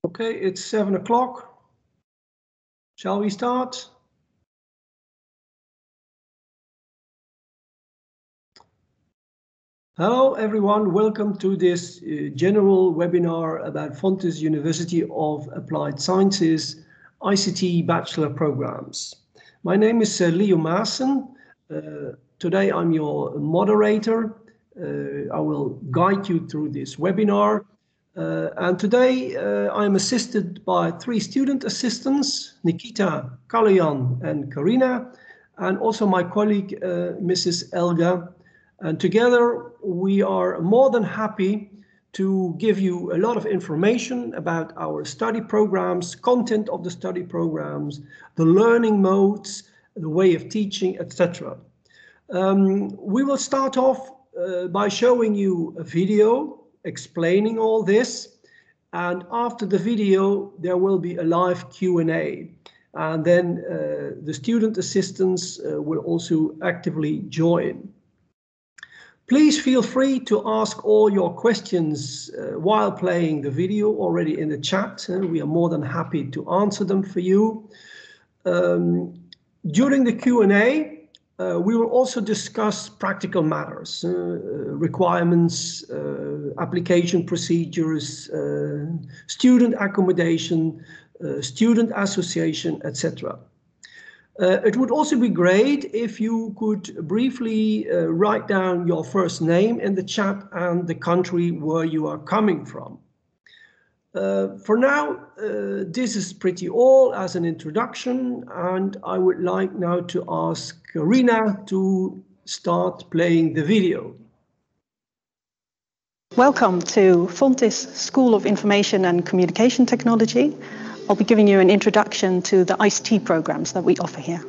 Okay, it's 7 o'clock. Shall we start? Hello everyone, welcome to this general webinar about Fontys University of Applied Sciences ICT Bachelor programs. My name is Leo Maassen. Today I'm your moderator. I will guide you through this webinar. And today I'm assisted by 3 student assistants, Nikita, Kaloyan and Karina, and also my colleague Mrs. Elga. And together we are more than happy to give you a lot of information about our study programs, content of the study programs, the learning modes, the way of teaching, etc. We will start off by showing you a video explaining all this, and after the video there will be a live Q&A, and then the student assistants will also actively join. Please feel free to ask all your questions while playing the video already in the chat. We are more than happy to answer them for you. During the Q&A, we will also discuss practical matters, requirements, application procedures, student accommodation, student association, etc. It would also be great if you could briefly write down your first name in the chat and the country where you are coming from. For now, this is pretty all as an introduction, and I would like now to ask Karina to start playing the video. Welcome to Fontys School of Information and Communication Technology. I'll be giving you an introduction to the ICT programs that we offer here.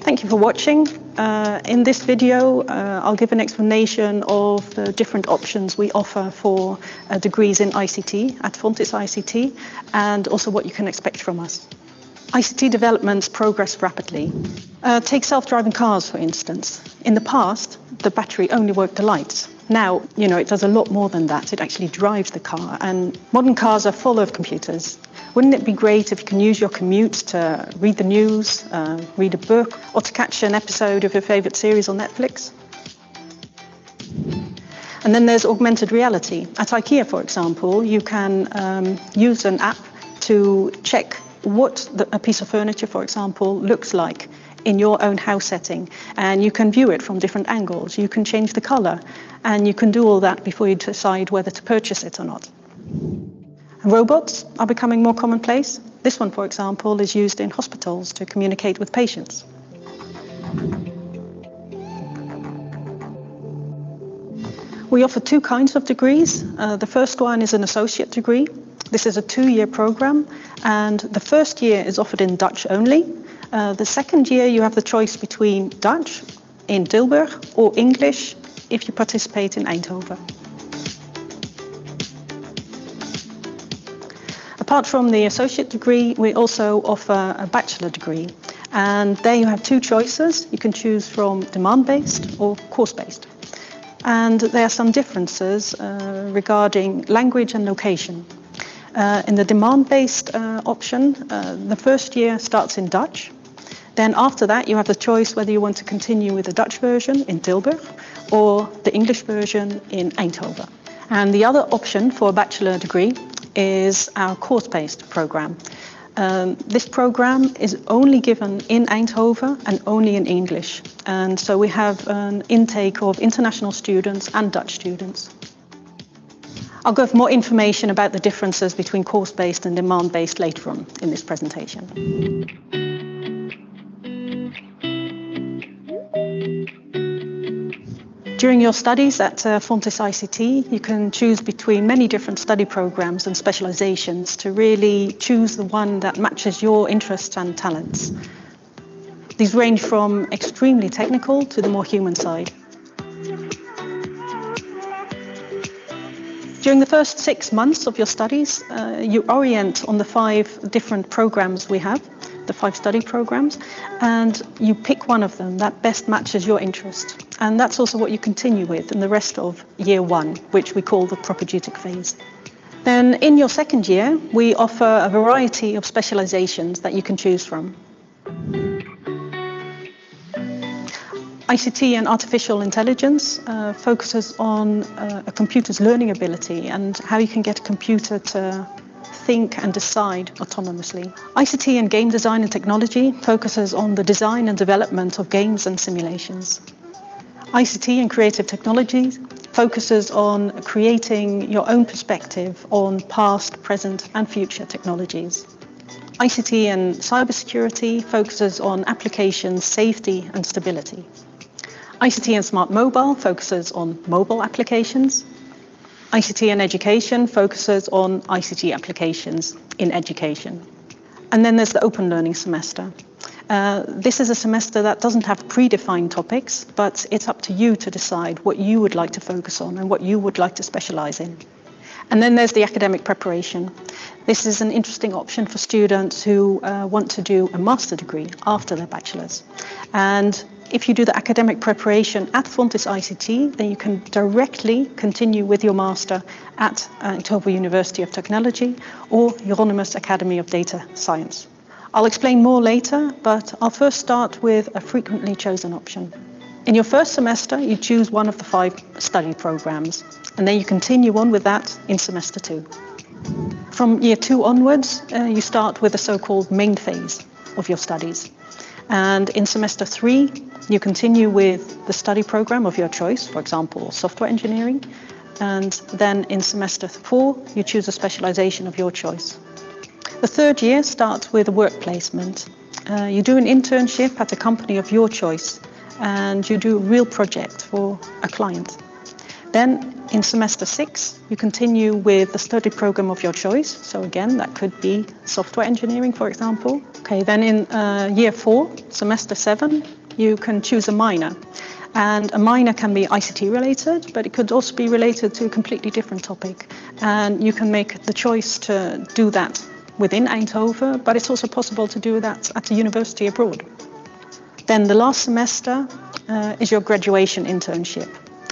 Thank you for watching. In this video, I'll give an explanation of the different options we offer for degrees in ICT at Fontys ICT, and also what you can expect from us. ICT developments progress rapidly. Take self-driving cars, for instance. In the past, the battery only worked the lights. Now, it does a lot more than that. It actually drives the car, and modern cars are full of computers. Wouldn't it be great if you can use your commute to read the news, read a book, or to catch an episode of your favorite series on Netflix? And then there's augmented reality. At IKEA, for example, you can use an app to check what a piece of furniture, for example, looks like in your own house setting, and you can view it from different angles. You can change the color, and you can do all that before you decide whether to purchase it or not. Robots are becoming more commonplace. This one, for example, is used in hospitals to communicate with patients. We offer 2 kinds of degrees. The first one is an associate degree. This is a 2-year program, and the first year is offered in Dutch only. The second year you have the choice between Dutch in Tilburg or English if you participate in Eindhoven. Apart from the associate degree, we also offer a bachelor degree, and there you have 2 choices. You can choose from demand-based or course-based. And there are some differences regarding language and location. In the demand-based option, the first year starts in Dutch. Then after that, you have the choice whether you want to continue with the Dutch version in Tilburg or the English version in Eindhoven. And the other option for a bachelor degree is our course-based program. This program is only given in Eindhoven and only in English. And so we have an intake of international students and Dutch students. I'll give more information about the differences between course-based and demand-based later on in this presentation. During your studies at Fontys ICT, you can choose between many different study programs and specializations to really choose the one that matches your interests and talents. These range from extremely technical to the more human side. During the first 6 months of your studies, you orient on the 5 different programs we have, the 5 study programs, and you pick one of them that best matches your interest. And that's also what you continue with in the rest of year 1, which we call the propedeutic phase. Then in your second year, we offer a variety of specializations that you can choose from. ICT and artificial intelligence focuses on a computer's learning ability and how you can get a computer to think and decide autonomously. ICT and game design and technology focuses on the design and development of games and simulations. ICT and creative technologies focuses on creating your own perspective on past, present and future technologies. ICT and cybersecurity focuses on application safety and stability. ICT and smart mobile focuses on mobile applications. ICT and education focuses on ICT applications in education. And then there's the open learning semester. This is a semester that doesn't have predefined topics, but it's up to you to decide what you would like to focus on and what you would like to specialize in. And then there's the academic preparation. This is an interesting option for students who want to do a master degree after their bachelor's. And if you do the academic preparation at Fontys ICT, then you can directly continue with your master at Eindhoven University of Technology or Hieronymus Academy of Data Science. I'll explain more later, but I'll first start with a frequently chosen option. In your first semester, you choose one of the 5 study programs, and then you continue on with that in semester 2. From year 2 onwards, you start with the so-called main phase of your studies. And in semester 3, you continue with the study program of your choice, for example, software engineering. And then in semester 4, you choose a specialization of your choice. The third year starts with a work placement. You do an internship at a company of your choice, and you do a real project for a client. Then in semester 6, you continue with the study program of your choice. So again, that could be software engineering, for example. Okay, then in year 4, semester 7, you can choose a minor. And a minor can be ICT related, but it could also be related to a completely different topic. And you can make the choice to do that within Eindhoven, but it's also possible to do that at a university abroad. Then the last semester is your graduation internship.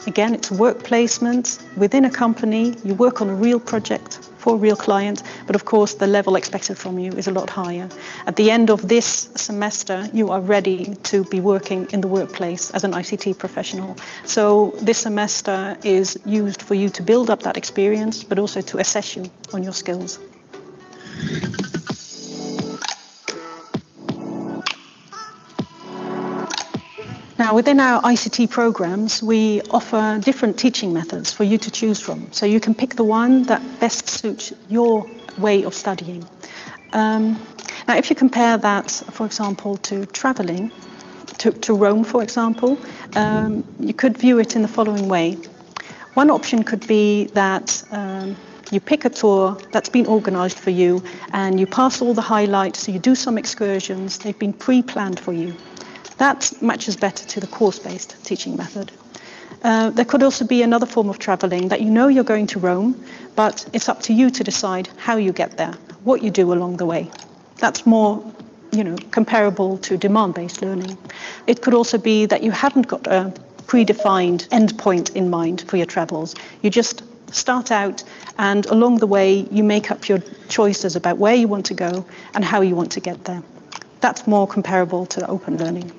Again, it's a work placement within a company. You work on a real project for a real client, but of course the level expected from you is a lot higher. At the end of this semester, you are ready to be working in the workplace as an ICT professional. So this semester is used for you to build up that experience, but also to assess you on your skills. Now, within our ICT programs, we offer different teaching methods for you to choose from. So you can pick the one that best suits your way of studying. Now, if you compare that, for example, to traveling, to Rome, for example, you could view it in the following way. One option could be that you pick a tour that's been organized for you and you pass all the highlights, so you do some excursions, they've been pre-planned for you. That matches better to the course-based teaching method. There could also be another form of traveling that you know you're going to Rome, but it's up to you to decide how you get there, what you do along the way. That's more, comparable to demand-based learning. It could also be that you haven't got a predefined endpoint in mind for your travels. You just start out, and along the way, you make up your choices about where you want to go and how you want to get there. That's more comparable to open learning.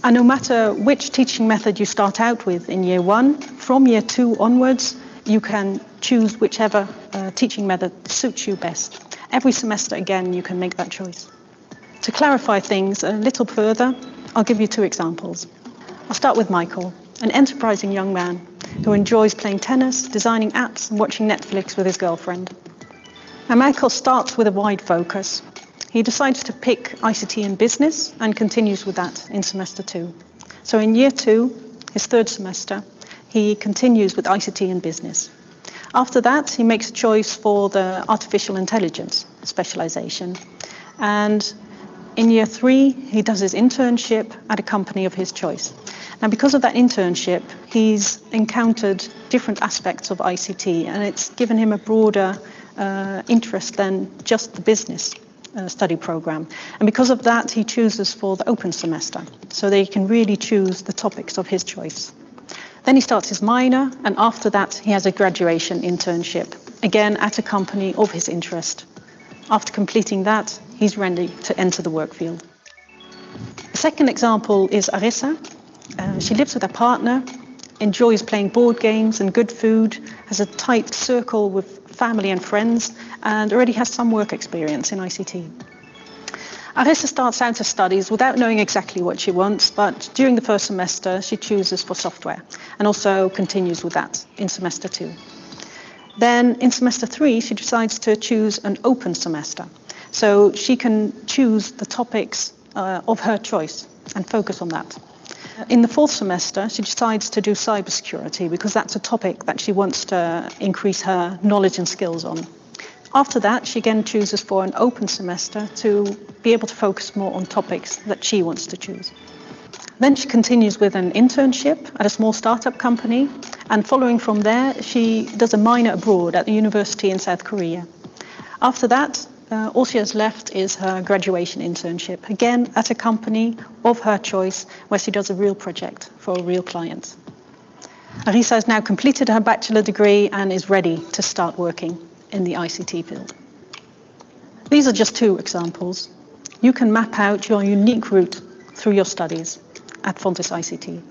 And no matter which teaching method you start out with in year 1, from year 2 onwards, you can choose whichever teaching method suits you best. Every semester, again, you can make that choice. To clarify things a little further, I'll give you 2 examples. I'll start with Michael, an enterprising young man who enjoys playing tennis, designing apps, and watching Netflix with his girlfriend. Now, Michael starts with a wide focus. He decides to pick ICT and business and continues with that in semester 2. So in year 2, his 3rd semester, he continues with ICT and business. After that, he makes a choice for the artificial intelligence specialization. And in year 3, he does his internship at a company of his choice. Now, because of that internship, he's encountered different aspects of ICT, and it's given him a broader interest than just the business study program. And because of that, he chooses for the open semester, so that he can really choose the topics of his choice. Then he starts his minor, and after that, he has a graduation internship, again at a company of his interest. After completing that, he's ready to enter the work field. The second example is Arissa. She lives with her partner, enjoys playing board games and good food, has a tight circle with family and friends, and already has some work experience in ICT. Arissa starts out her studies without knowing exactly what she wants, but during the first semester she chooses for software and also continues with that in semester 2. Then in semester 3 she decides to choose an open semester, so she can choose the topics of her choice and focus on that. In the 4th semester, she decides to do cybersecurity because that's a topic that she wants to increase her knowledge and skills on. After that, she again chooses for an open semester to be able to focus more on topics that she wants to choose. Then she continues with an internship at a small startup company, and following from there, she does a minor abroad at the university in South Korea. After that, all she has left is her graduation internship, again at a company of her choice where she does a real project for a real client. Arissa has now completed her bachelor degree and is ready to start working in the ICT field. These are just 2 examples. You can map out your unique route through your studies at Fontys ICT.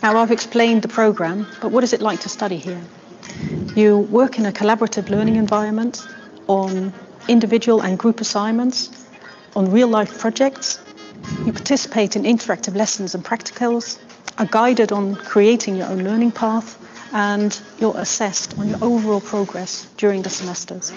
Now, I've explained the program, but what is it like to study here? You work in a collaborative learning environment, on individual and group assignments, on real-life projects. You participate in interactive lessons and practicals, are guided on creating your own learning path, and you're assessed on your overall progress during the semesters.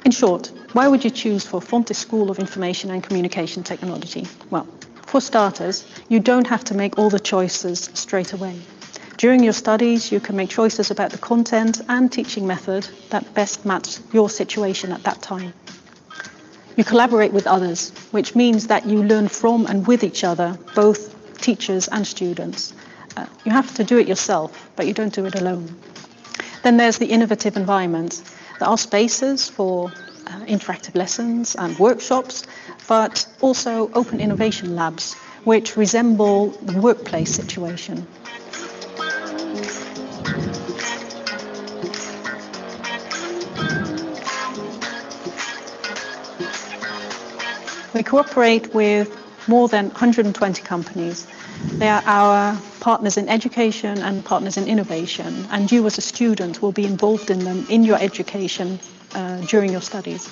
In short, why would you choose for Fontys School of Information and Communication Technology? Well, for starters, you don't have to make all the choices straight away. During your studies, you can make choices about the content and teaching method that best match your situation at that time. You collaborate with others, which means that you learn from and with each other, both teachers and students. You have to do it yourself, but you don't do it alone. Then there's the innovative environment. There are spaces for interactive lessons and workshops, but also open innovation labs, which resemble the workplace situation. We cooperate with more than 120 companies. They are our partners in education and partners in innovation, and you as a student will be involved in them in your education during your studies.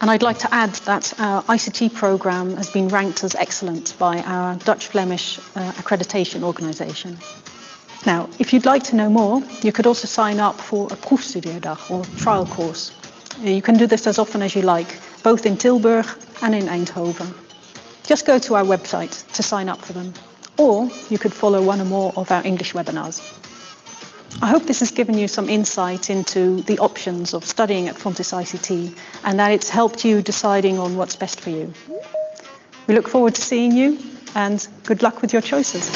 And I'd like to add that our ICT program has been ranked as excellent by our Dutch-Flemish accreditation organisation. Now, if you'd like to know more, you could also sign up for a proefstudiedag or trial course. You can do this as often as you like, both in Tilburg and in Eindhoven. Just go to our website to sign up for them, or you could follow one or more of our English webinars. I hope this has given you some insight into the options of studying at Fontys ICT and that it's helped you deciding on what's best for you. We look forward to seeing you, and good luck with your choices.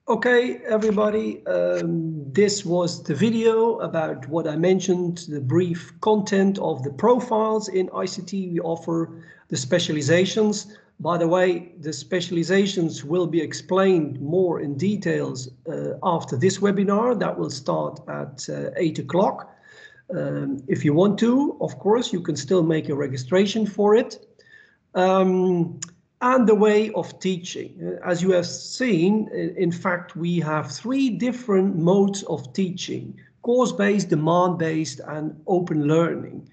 Okay, everybody, this was the video about what I mentioned, the brief content of the profiles in ICT. We offer the specializations. By the way, the specializations will be explained more in details after this webinar that will start at 8 o'clock. If you want to, of course, you can still make a registration for it. And the way of teaching. As you have seen, in fact, we have 3 different modes of teaching: course-based, demand-based, and open learning.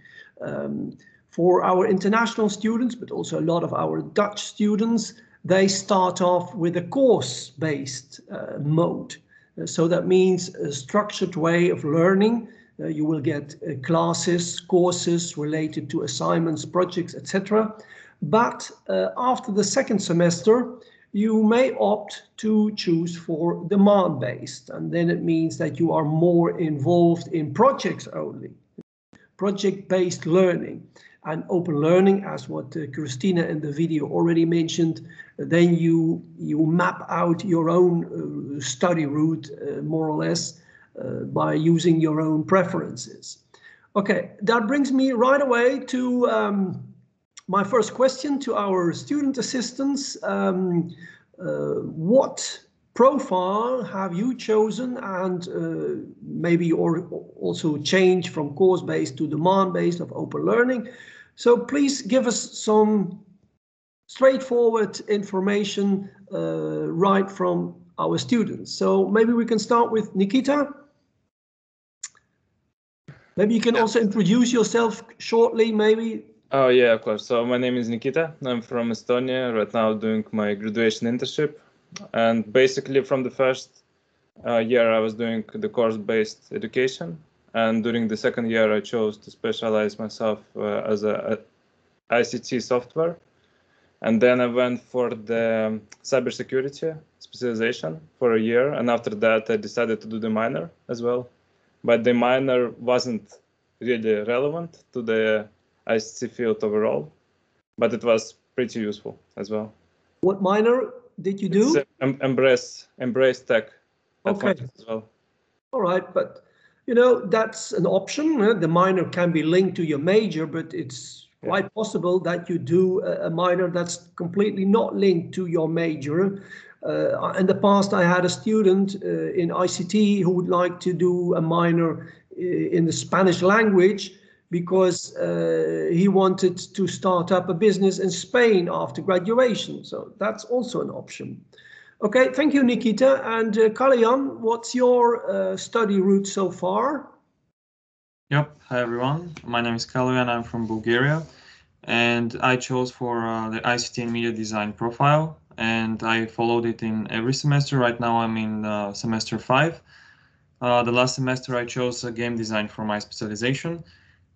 For our international students, but also a lot of our Dutch students, they start off with a course-based mode. So that means a structured way of learning. You will get classes, courses related to assignments, projects, etc. But after the second semester, you may opt to choose for demand-based, and then it means that you are more involved in projects only, project-based learning. And open learning, as what Christina in the video already mentioned, then you map out your own study route, more or less, by using your own preferences. Okay, that brings me right away to my first question to our student assistants. What profile have you chosen, and maybe also change from course-based to demand-based of open learning? So please give us some straightforward information right from our students. So maybe we can start with Nikita. Maybe you can also introduce yourself shortly, maybe. Oh yeah, of course. So my name is Nikita. I'm from Estonia, right now doing my graduation internship. And basically from the first year I was doing the course-based education. And during the second year I chose to specialize myself as a ICT software. And then I went for the cybersecurity specialization for a year. And after that I decided to do the minor as well. But the minor wasn't really relevant to the ICT field overall, but it was pretty useful as well. What minor did you do? Embrace tech. Okay. As well. All right, but you know, that's an option. The minor can be linked to your major, but it's quite possible that you do a minor that's completely not linked to your major. In the past, I had a student in ICT who would like to do a minor in the Spanish language because he wanted to start up a business in Spain after graduation. So that's also an option. Okay, thank you, Nikita. And Kalyan, what's your study route so far? Yep, hi everyone. My name is Kalyan, I'm from Bulgaria. And I chose for the ICT and media design profile. And I followed it in every semester. Right now I'm in semester 5. The last semester I chose game design for my specialization.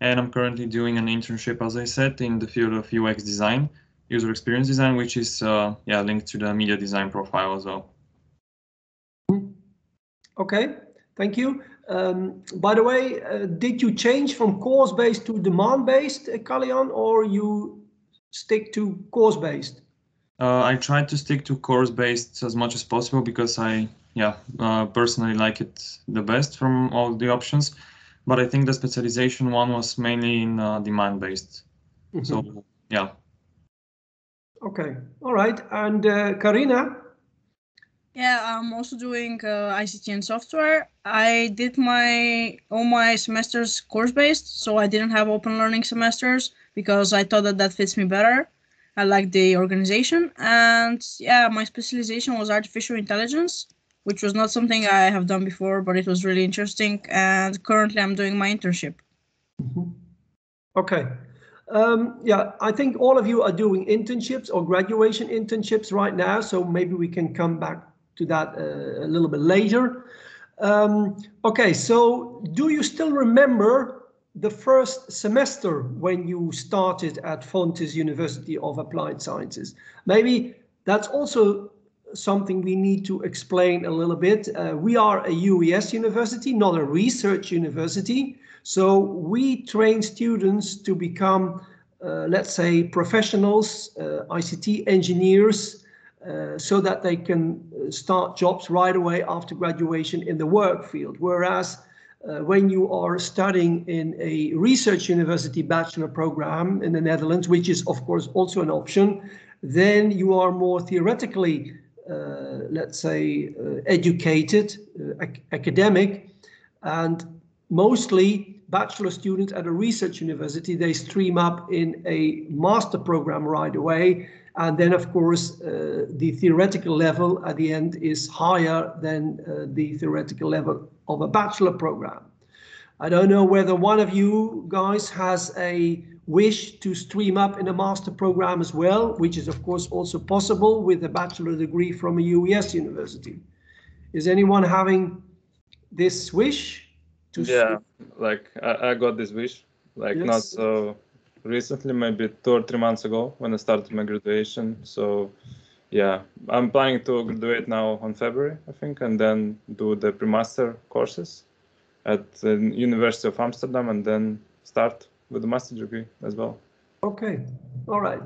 And I'm currently doing an internship, as I said, in the field of UX design, user experience design, which is linked to the media design profile as well. Okay, thank you. By the way, did you change from course-based to demand-based, Kalyan, or you stick to course-based? I tried to stick to course-based as much as possible because I personally like it the best from all the options. But I think the specialization one was mainly in demand-based. Mm-hmm. So, yeah. Okay, all right. And Karina? Yeah, I'm also doing ICT and software. I did all my semesters course-based, so I didn't have open learning semesters because I thought that fits me better. I like the organization, and yeah, my specialization was artificial intelligence, which was not something I have done before, but it was really interesting. And currently I'm doing my internship. Mm-hmm. Okay. I think all of you are doing internships or graduation internships right now, so maybe we can come back to that a little bit later. Okay, so do you still remember the first semester when you started at Fontys University of Applied Sciences? Maybe that's also something we need to explain a little bit. We are a UES university, not a research university. So we train students to become, let's say, professionals, ICT engineers, so that they can start jobs right away after graduation in the work field. Whereas when you are studying in a research university bachelor program in the Netherlands, which is of course also an option, then you are more theoretically, let's say, educated, academic, and mostly bachelor students at a research university, they stream up in a master program right away. And then, of course, the theoretical level at the end is higher than the theoretical level of a bachelor program. I don't know whether one of you guys has a wish to stream up in a master program as well, which is, of course, also possible with a bachelor degree from a UES university. Is anyone having this wish? Yeah, like I got this wish, like Yes. not so recently, maybe 2 or 3 months ago when I started my graduation. So yeah, I'm planning to graduate now on February, I think, and then do the pre-master courses at the University of Amsterdam, and then start with the master degree as well. Okay, all right.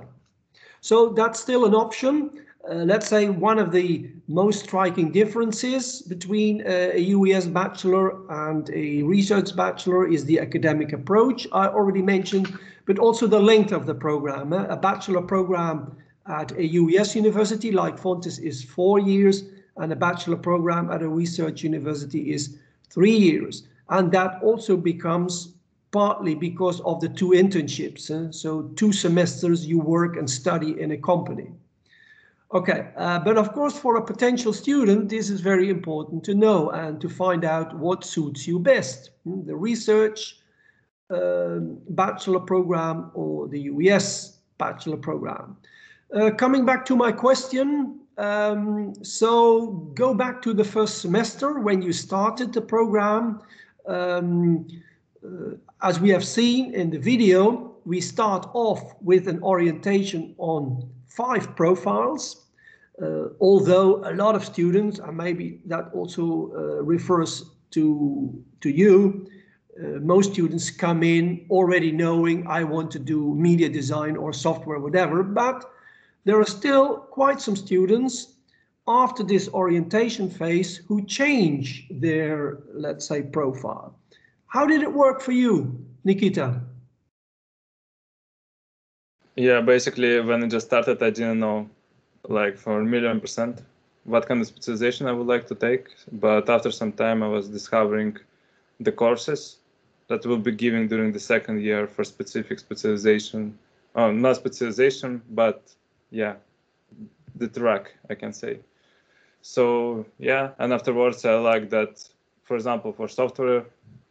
So that's still an option. Let's say one of the most striking differences between a UES bachelor and a research bachelor is the academic approach I already mentioned, but also the length of the program. A bachelor program at a UES university like Fontys is 4 years, and a bachelor program at a research university is 3 years. And that also becomes partly because of the 2 internships. So 2 semesters you work and study in a company. Okay, but of course for a potential student, this is very important to know and to find out what suits you best. The research bachelor program or the UES bachelor program. Coming back to my question, so go back to the first semester when you started the program. As we have seen in the video, we start off with an orientation on 5 profiles. Although a lot of students, and maybe that also refers to you, most students come in already knowing I want to do media design or software, whatever, but there are still quite some students after this orientation phase who change their, let's say, profile. How did it work for you, Nikita? Yeah, basically when I just started, I didn't know, like for 1,000,000% what kind of specialization I would like to take. But after some time, I was discovering the courses that will be given during the second year for specific specialization. Not specialization, but yeah, the track, I can say. So yeah, and afterwards I like that, for example, for software,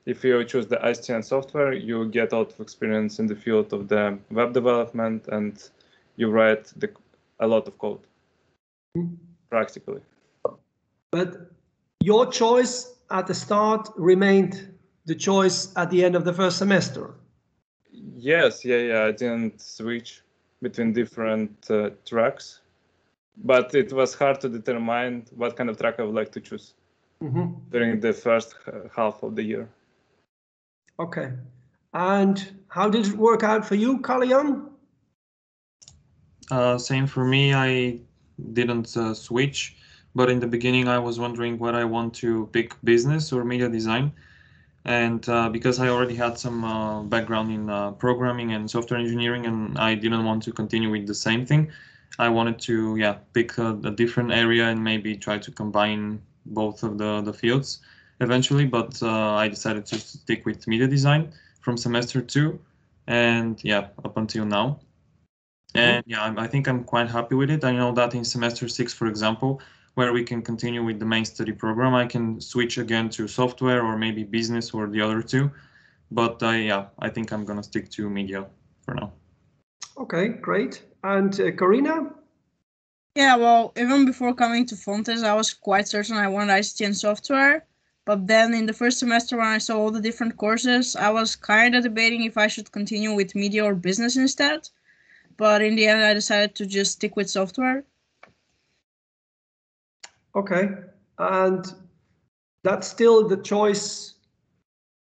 if you choose the ICT and software, you get a lot of experience in the field of the web development, and you write a lot of code practically. But your choice at the start remained the choice at the end of the first semester. Yes, yeah, I didn't switch between different tracks, but it was hard to determine what kind of track I would like to choose during the first half of the year. Okay. And how did it work out for you, Kalyan? Same for me. I didn't switch, but in the beginning I was wondering whether I want to pick business or media design. And because I already had some background in programming and software engineering, and I didn't want to continue with the same thing, I wanted to pick a different area and maybe try to combine both of the fields eventually. But I decided to stick with media design from semester 2, and up until now. And I think I'm quite happy with it. I know that in semester 6, for example, where we can continue with the main study program, I can switch again to software or maybe business or the other 2. But I think I'm gonna stick to media for now. Okay, great. And Karina? Yeah, well, even before coming to Fontys, I was quite certain I wanted ICT and software. But then in the first semester, when I saw all the different courses, I was kind of debating if I should continue with media or business instead. But in the end, I decided to just stick with software. Okay, and that's still the choice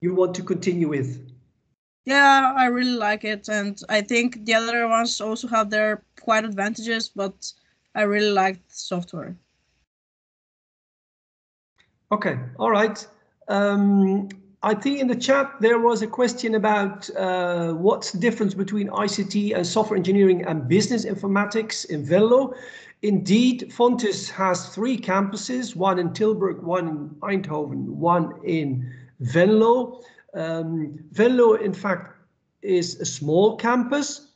you want to continue with? Yeah, I really like it, and I think the other ones also have their quite advantages, but I really liked software. Okay, all right. I think in the chat there was a question about what's the difference between ICT and software engineering and business informatics in Velo. Indeed, Fontys has 3 campuses, one in Tilburg, one in Eindhoven, one in Venlo. Venlo, in fact, is a small campus,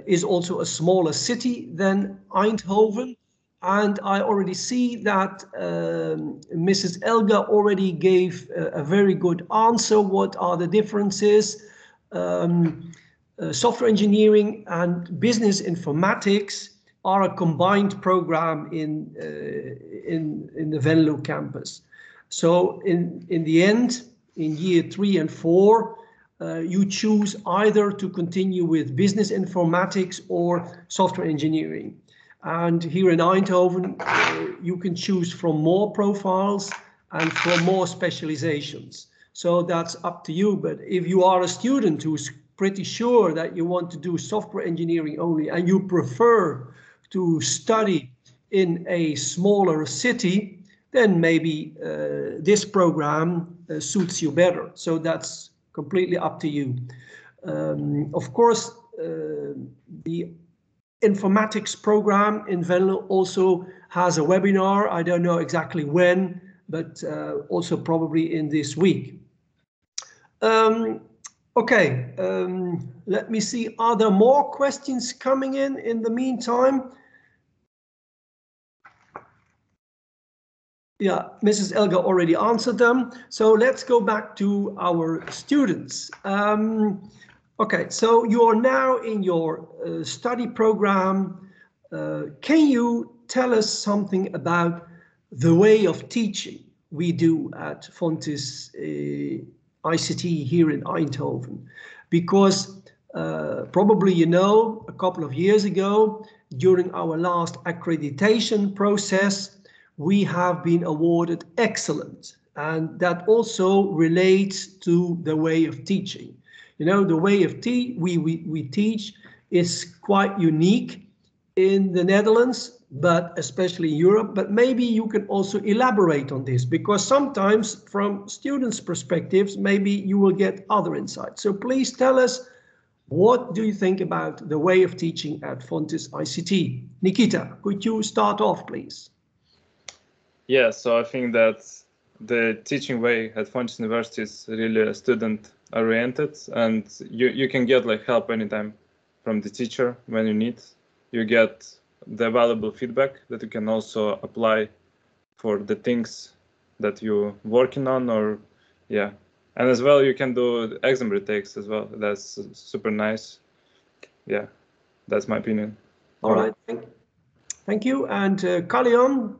is also a smaller city than Eindhoven. And I already see that Mrs. Elga already gave a very good answer. What are the differences? Software engineering and business informatics are a combined program in the Venlo campus. So in the end, in year 3 and 4, you choose either to continue with business informatics or software engineering. And here in Eindhoven, you can choose from more profiles and from more specializations. So that's up to you. But if you are a student who's pretty sure that you want to do software engineering only and you prefer to study in a smaller city, then maybe this program suits you better. So that's completely up to you. Of course, the informatics program in Venlo also has a webinar. I don't know exactly when, but also probably in this week. Okay, let me see. Are there more questions coming in the meantime? Yeah, Mrs. Elga already answered them. So let's go back to our students. Okay, so you are now in your study program. Can you tell us something about the way of teaching we do at Fontys ICT here in Eindhoven? Because probably you know, a couple of years ago, during our last accreditation process, we have been awarded excellent, and that also relates to the way of teaching. You know, the way of we teach is quite unique in the Netherlands, but especially in Europe. But maybe you can also elaborate on this, because sometimes from students' perspectives, maybe you will get other insights. So please tell us, what do you think about the way of teaching at Fontys ICT? Nikita, could you start off, please? Yeah, so I think that the teaching way at Fontys University is really student-oriented, and you can get like help anytime from the teacher when you need. You get the valuable feedback that you can also apply for the things that you're working on, or yeah. And as well, you can do exam retakes as well. That's super nice. Yeah, that's my opinion. All right, thank you. And Kalyan?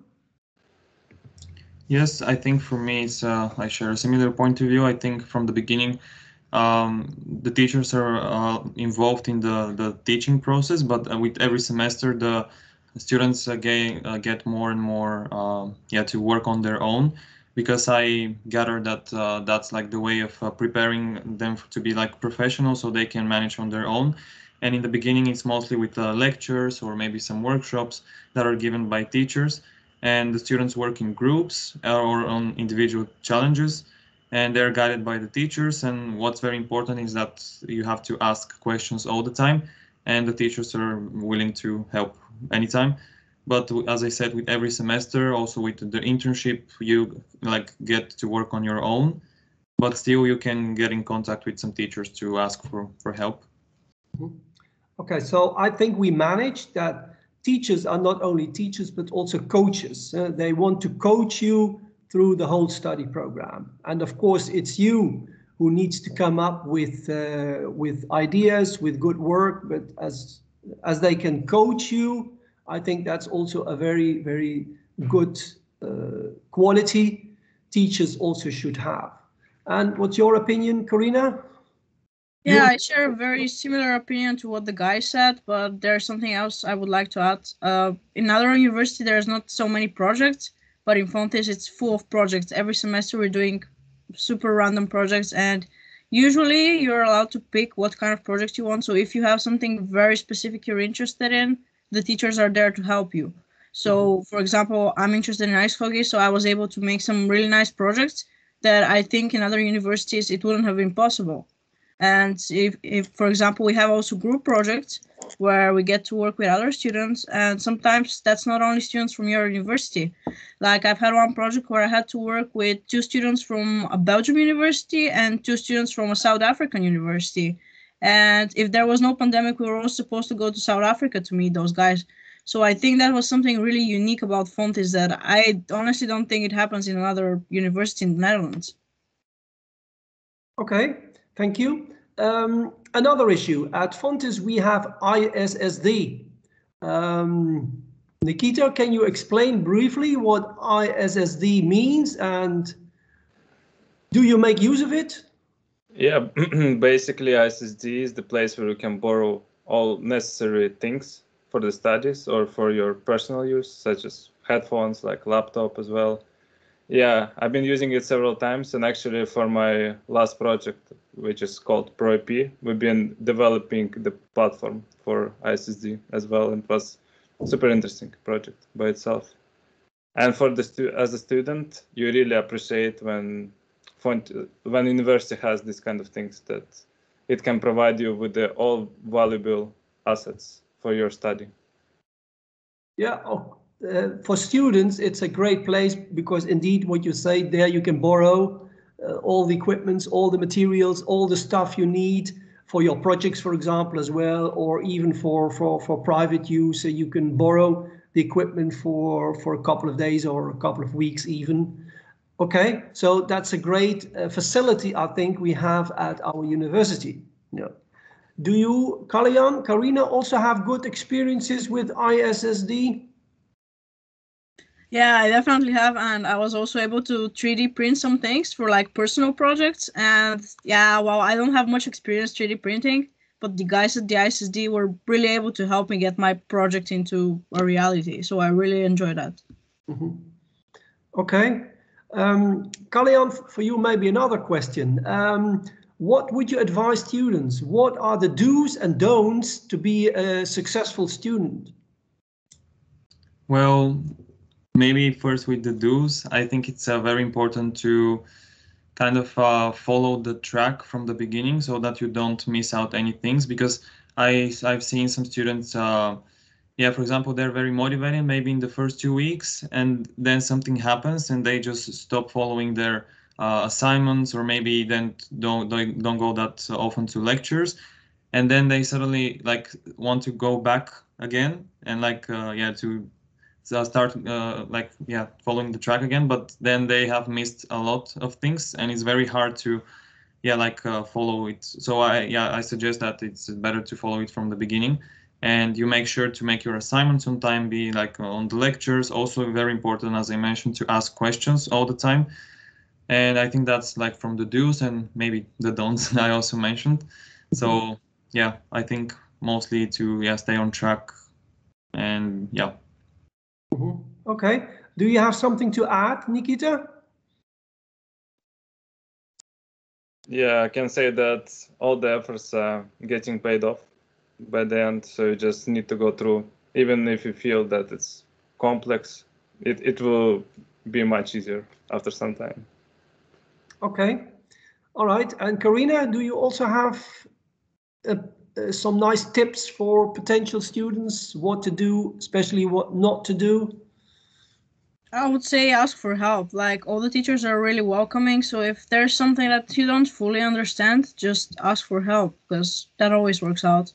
Yes, I think for me, it's I share a similar point of view. I think from the beginning, the teachers are involved in the teaching process, but with every semester, the students get more and more to work on their own, because I gather that that's like the way of preparing them to be like professionals, so they can manage on their own. And in the beginning, it's mostly with lectures or maybe some workshops that are given by teachers, and the students work in groups or on individual challenges, and they're guided by the teachers. And what's very important is that you have to ask questions all the time, and the teachers are willing to help anytime. But as I said, with every semester, also with the internship, you like get to work on your own, but still you can get in contact with some teachers to ask for help. Okay, so I think we managed that. Teachers are not only teachers, but also coaches. They want to coach you through the whole study program. And of course, it's you who needs to come up with ideas, with good work. But as they can coach you, I think that's also a very, very good quality teachers also should have. And what's your opinion, Karina? Yeah, I share a very similar opinion to what the guy said, but there's something else I would like to add. In other university, there's not so many projects, but in Fontys, it's full of projects. Every semester, we're doing super random projects, and usually you're allowed to pick what kind of project you want. So if you have something very specific you're interested in, the teachers are there to help you. So, for example, I'm interested in ice hockey, so I was able to make some really nice projects that I think in other universities it wouldn't have been possible. And if, for example, we have also group projects where we get to work with other students, and sometimes that's not only students from your university. Like I've had one project where I had to work with 2 students from a Belgium university and 2 students from a South African university. And if there was no pandemic, we were all supposed to go to South Africa to meet those guys. So I think that was something really unique about Fontys that I honestly don't think it happens in another university in the Netherlands. Okay, thank you. Another issue, at Fontys we have ISSD. Nikita, can you explain briefly what ISSD means and do you make use of it? Yeah, basically ISSD is the place where you can borrow all necessary things for the studies or for your personal use, such as headphones, like laptop as well. Yeah, I've been using it several times, and actually for my last project, which is called ProIP, we've been developing the platform for ISSD as well, and it was a super interesting project by itself. And for the as a student, you really appreciate when university has this kind of things, that it can provide you with the all valuable assets for your study. Yeah, for students, it's a great place because indeed what you say there, you can borrow all the equipments, all the materials, all the stuff you need for your projects, for example, as well, or even for private use. You can borrow the equipment for a couple of days or a couple of weeks even. Okay, so that's a great facility I think we have at our university. Yeah. Do you, Kalyan, Karina, also have good experiences with ISSD? Yeah, I definitely have, and I was also able to 3D print some things for like personal projects. And yeah, well, I don't have much experience 3D printing, but the guys at the ISSD were really able to help me get my project into a reality. So I really enjoyed that. Mm-hmm. Okay. Kalyan, for you, maybe another question. What would you advise students? What are the do's and don'ts to be a successful student? Well, maybe first with the do's, I think it's very important to kind of follow the track from the beginning so that you don't miss out any things, because I've seen some students, yeah, for example, they're very motivated maybe in the first 2 weeks, and then something happens and they just stop following their assignments, or maybe then don't go that often to lectures, and then they suddenly like want to go back again and like yeah, to start like yeah, following the track again, but then they have missed a lot of things and it's very hard to yeah, like follow it. So I suggest that it's better to follow it from the beginning, and you make sure to make your assignments on time, be like on the lectures. Also very important, as I mentioned, to ask questions all the time. And I think that's like from the do's and maybe the don'ts I also mentioned. So yeah, I think mostly to yeah, stay on track, and yeah. Mm-hmm. Okay. Do you have something to add, Nikita? Yeah, I can say that all the efforts are getting paid off by the end. So you just need to go through, even if you feel that it's complex, it will be much easier after some time. Okay. All right. And Karina, do you also have some nice tips for potential students, what to do, especially what not to do? I would say ask for help. Like, all the teachers are really welcoming. So if there's something that you don't fully understand, just ask for help, because that always works out.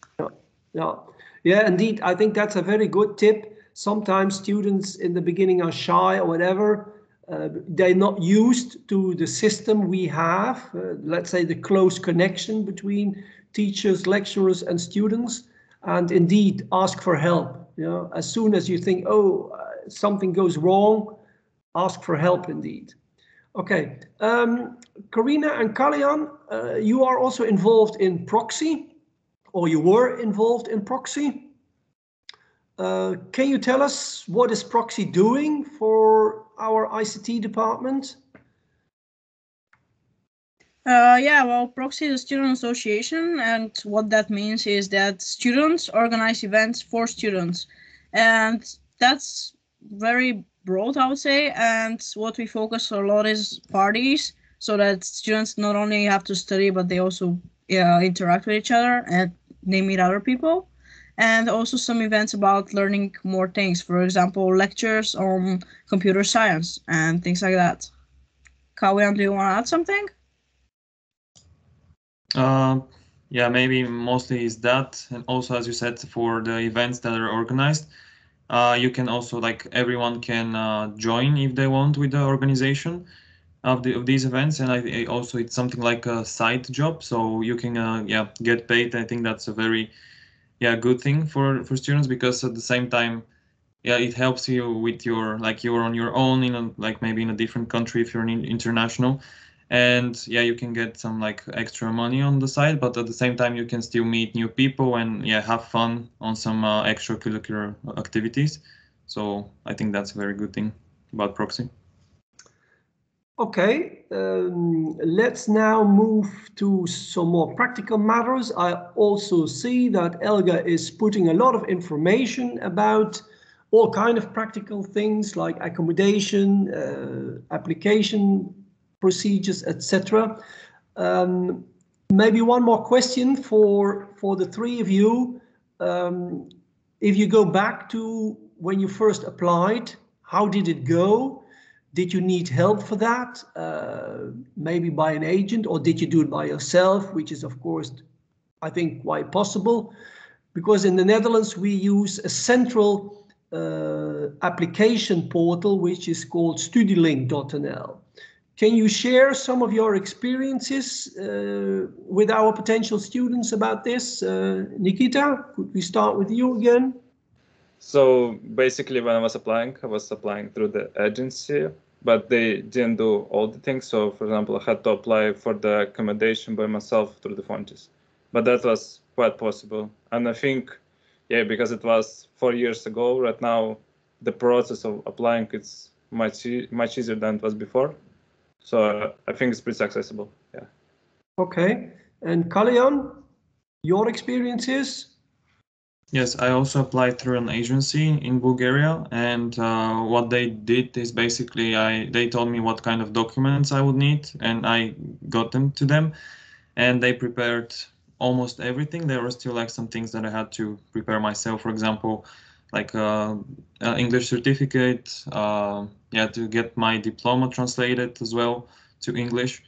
Yeah, indeed. I think that's a very good tip. Sometimes students in the beginning are shy or whatever. They're not used to the system we have, let's say the close connection between teachers, lecturers, and students. And indeed, ask for help. You know, as soon as you think, oh, something goes wrong, ask for help indeed. Okay, Karina and Kalyan, you are also involved in proxy, or you were involved in proxy. Can you tell us what is proxy doing for our ICT department? Yeah, well, proxy is a student association, and what that means is that students organize events for students, and that's very broad, I would say. And what we focus a lot is parties, so that students not only have to study, but they also interact with each other and they meet other people. And also some events about learning more things, for example, lectures on computer science and things like that. Kawian, do you want to add something? Yeah, maybe mostly is that, and also as you said, for the events that are organized, you can also like everyone can join if they want with the organization of these events, and I also it's something like a side job, so you can yeah, get paid. I think that's a very yeah, good thing for students, because at the same time yeah, it helps you with your, like, you're on your own in a, like maybe in a different country if you're international, and yeah, you can get some like extra money on the side, but at the same time you can still meet new people and yeah, have fun on some extracurricular activities. So I think that's a very good thing about proxy. Okay, let's now move to some more practical matters. I also see that Elga is putting a lot of information about all kind of practical things like accommodation, application procedures, etc. Maybe one more question for the three of you. If you go back to when you first applied, how did it go? Did you need help for that, maybe by an agent, or did you do it by yourself, which is, of course, I think, quite possible? Because in the Netherlands, we use a central application portal, which is called studielink.nl. Can you share some of your experiences with our potential students about this? Nikita, could we start with you again? So basically, when I was applying through the agency, but they didn't do all the things. So, for example, I had to apply for the accommodation by myself through the Fontys, but that was quite possible. And I think, yeah, because it was 4 years ago, right now, the process of applying is much easier than it was before. So I think it's pretty accessible, yeah. Okay, and Kalyan, your experiences? Yes, I also applied through an agency in Bulgaria, and what they did is basically they told me what kind of documents I would need, and I got them to them, and they prepared almost everything. There were still like some things that I had to prepare myself, for example, like English certificate, yeah, to get my diploma translated as well to English.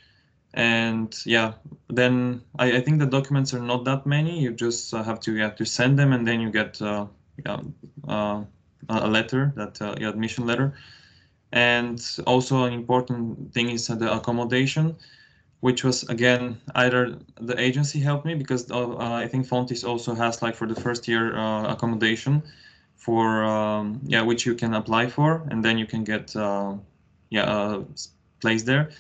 And yeah, then I think the documents are not that many. You just have to send them, and then you get a letter, that admission letter. And also an important thing is the accommodation, which was, again, either the agency helped me, because I think Fontys also has, like, for the first year accommodation for yeah, which you can apply for, and then you can get yeah, a place there.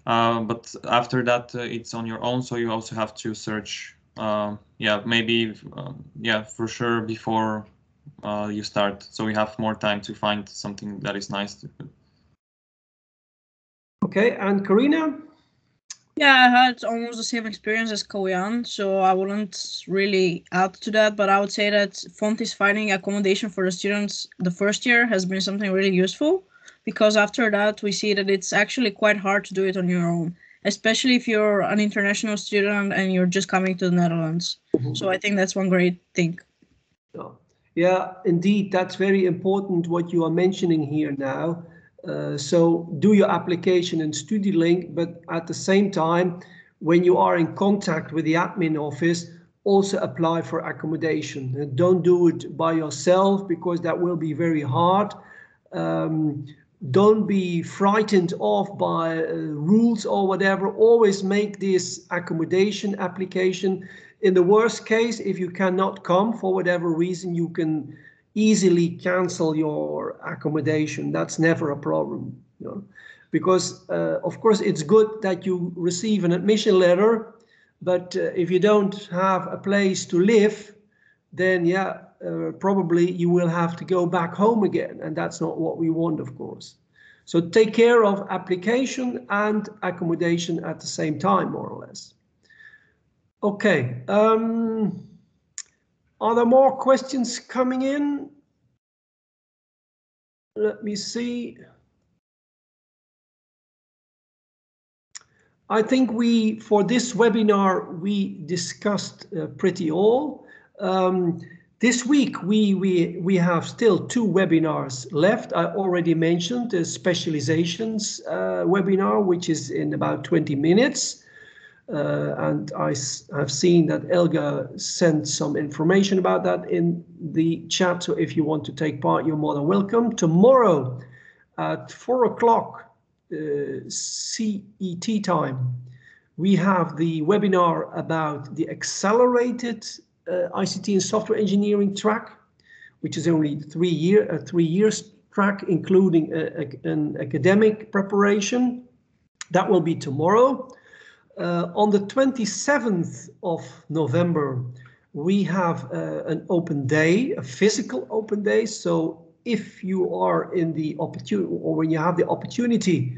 But after that, it's on your own, so you also have to search, yeah, maybe, yeah, for sure before you start, so you have more time to find something that is nice. Okay, and Karina? Yeah, I had almost the same experience as Koyan, so I wouldn't really add to that, but I would say that Fontys finding accommodation for the students the first year has been something really useful, because after that we see that it's actually quite hard to do it on your own, especially if you're an international student and you're just coming to the Netherlands. So I think that's one great thing. Yeah, indeed, that's very important what you are mentioning here now. So do your application in StudiLink, but at the same time, when you are in contact with the admin office, also apply for accommodation. Don't do it by yourself, because that will be very hard. Don't be frightened off by rules or whatever. Always make this accommodation application. In the worst case, if you cannot come for whatever reason, you can easily cancel your accommodation. That's never a problem, you know? Because of course it's good that you receive an admission letter, but if you don't have a place to live, then yeah, probably you will have to go back home again, and that's not what we want, of course. So take care of application and accommodation at the same time, more or less. Okay. Are there more questions coming in? Let me see. I think for this webinar, we discussed pretty all. This week, we have still 2 webinars left. I already mentioned the specializations webinar, which is in about 20 minutes. And I have seen that Elga sent some information about that in the chat. So if you want to take part, you're more than welcome. Tomorrow at 4 o'clock CET time, we have the webinar about the accelerated ICT and software engineering track, which is only 3 years track, including an academic preparation. That will be tomorrow. On the 27th of November, we have an open day, a physical open day. So if you are in the opportunity, or when you have the opportunity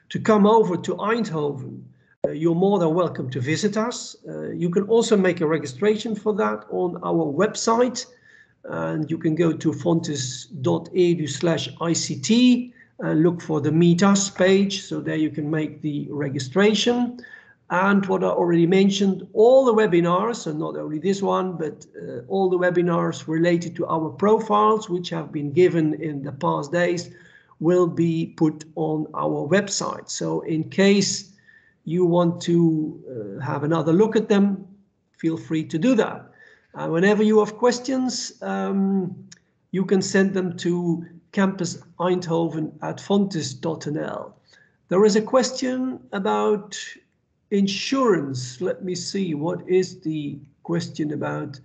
to come over to Eindhoven, you're more than welcome to visit us. You can also make a registration for that on our website, and you can go to fontys.edu/ICT and look for the Meet Us page. So there you can make the registration. And what I already mentioned, all the webinars, so not only this one, but all the webinars related to our profiles, which have been given in the past days, will be put on our website. So in case you want to have another look at them, feel free to do that. Whenever you have questions, you can send them to Campus Eindhoven at fontys.nl. There is a question about insurance. Let me see, what is the question about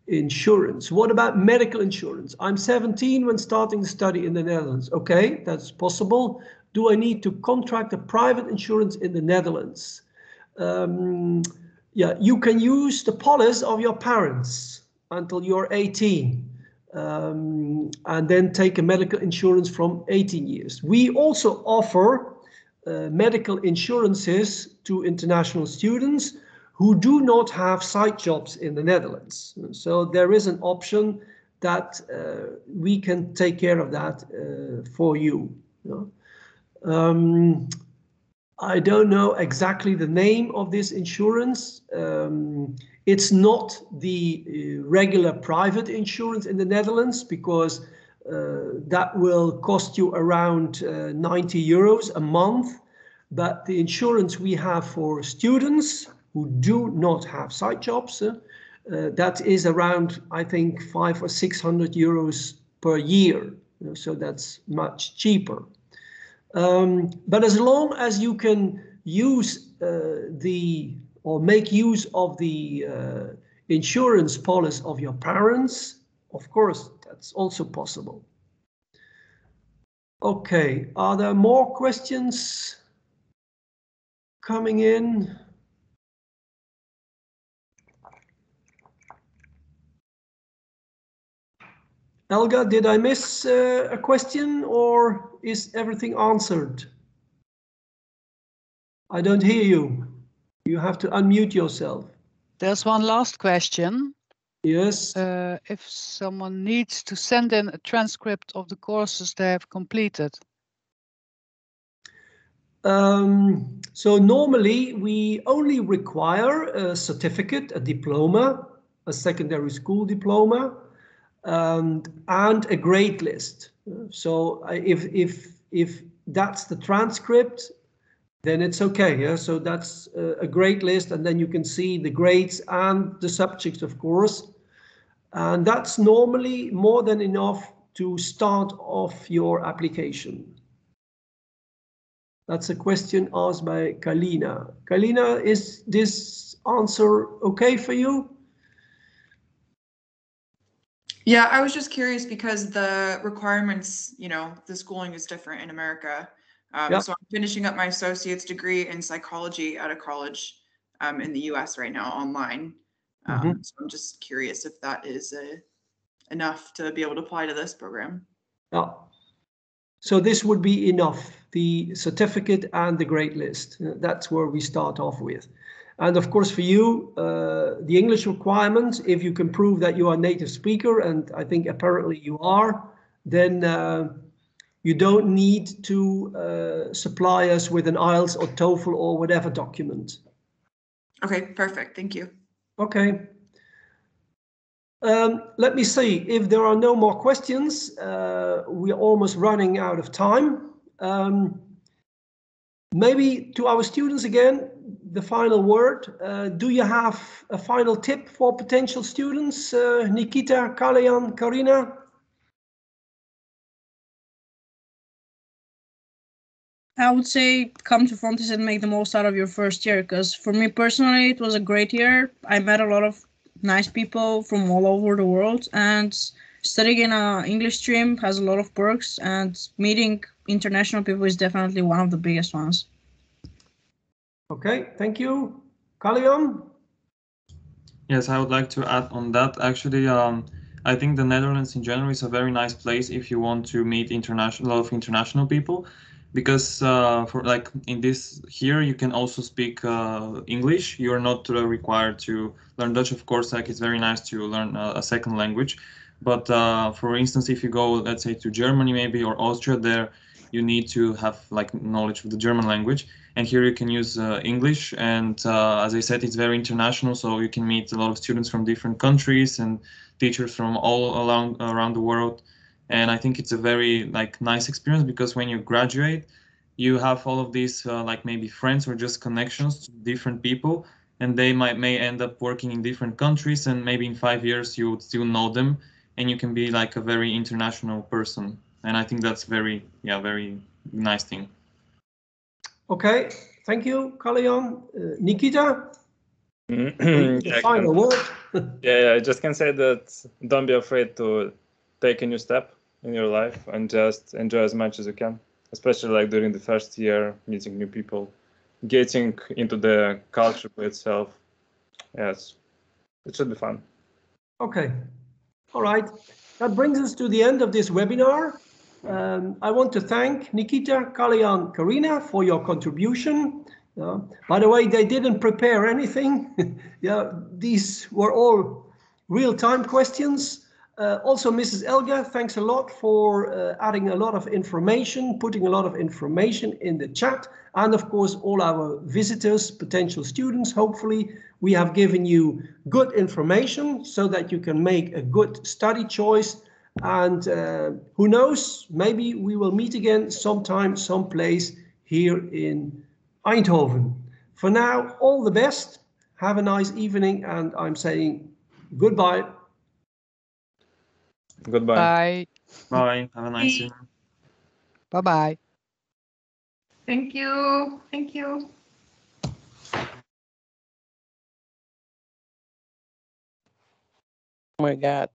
insurance? What about medical insurance? I'm 17 when starting to study in the Netherlands. Okay, that's possible. Do I need to contract a private insurance in the Netherlands? Yeah, you can use the policy of your parents until you're 18, and then take a medical insurance from 18 years. We also offer medical insurances to international students who do not have side jobs in the Netherlands. So there is an option that we can take care of that for you. I don't know exactly the name of this insurance. It's not the regular private insurance in the Netherlands, because that will cost you around 90 euros a month. But the insurance we have for students who do not have side jobs, that is around, I think, 500 or 600 euros per year. So that's much cheaper. But as long as you can use or make use of the insurance policy of your parents, of course, that's also possible. Okay, are there more questions coming in? Elga, did I miss a question, or is everything answered? I don't hear you. You have to unmute yourself. There's one last question. Yes. If someone needs to send in a transcript of the courses they have completed. So normally we only require a certificate, a diploma, a secondary school diploma, and a grade list. So if that's the transcript, then it's okay. Yeah, so that's a grade list, and then you can see the grades and the subjects, of course. And that's normally more than enough to start off your application. That's a question asked by Kalina. Kalina, is this answer okay for you? Yeah, I was just curious because the requirements, you know, the schooling is different in America. So I'm finishing up my associate's degree in psychology at a college in the US right now online. So I'm just curious if that is enough to be able to apply to this program. Yeah. So this would be enough, the certificate and the grade list. That's where we start off with. And of course, for you, the English requirements, if you can prove that you are a native speaker, and I think apparently you are, then you don't need to supply us with an IELTS or TOEFL or whatever document. Okay, perfect. Thank you. Okay. Let me see if there are no more questions. We're almost running out of time. Maybe to our students again, the final word. Do you have a final tip for potential students? Nikita, Kalayan, Karina? I would say come to Fontys and make the most out of your first year, because for me personally, it was a great year. I met a lot of nice people from all over the world, and studying in an English stream has a lot of perks, and meeting international people is definitely one of the biggest ones. Okay, thank you. Kalian? Yes, I would like to add on that. Actually, I think the Netherlands in general is a very nice place if you want to meet a lot of international people, because for like in this here you can also speak English. You're not required to learn Dutch, of course. Like it's very nice to learn a second language, but for instance, if you go, let's say, to Germany maybe or Austria, there you need to have like knowledge of the German language. And here you can use English, and as I said, it's very international, so you can meet a lot of students from different countries and teachers from all around the world. And I think it's a very like nice experience, because when you graduate, you have all of these like maybe friends or just connections to different people, and they may end up working in different countries, and maybe in 5 years you would still know them, and you can be like a very international person. And I think that's very nice thing. Okay, thank you, Kalian. Nikita? Yeah, final word. I just can say that don't be afraid to take a new step in your life and just enjoy as much as you can, especially like during the first year, meeting new people, getting into the culture by itself. Yes, it should be fun. Okay, all right. That brings us to the end of this webinar. I want to thank Nikita, Kalian, Karina for your contribution. By the way, they didn't prepare anything. These were all real-time questions. Also, Mrs. Elga, thanks a lot for adding a lot of information, putting a lot of information in the chat. And of course, all our visitors, potential students, hopefully we have given you good information so that you can make a good study choice. And who knows, maybe we will meet again sometime, someplace here in Eindhoven. For now, all the best. Have a nice evening, and I'm saying goodbye. Goodbye. Bye. Bye. Have a nice evening. Bye-bye. Thank you. Thank you. Oh my God.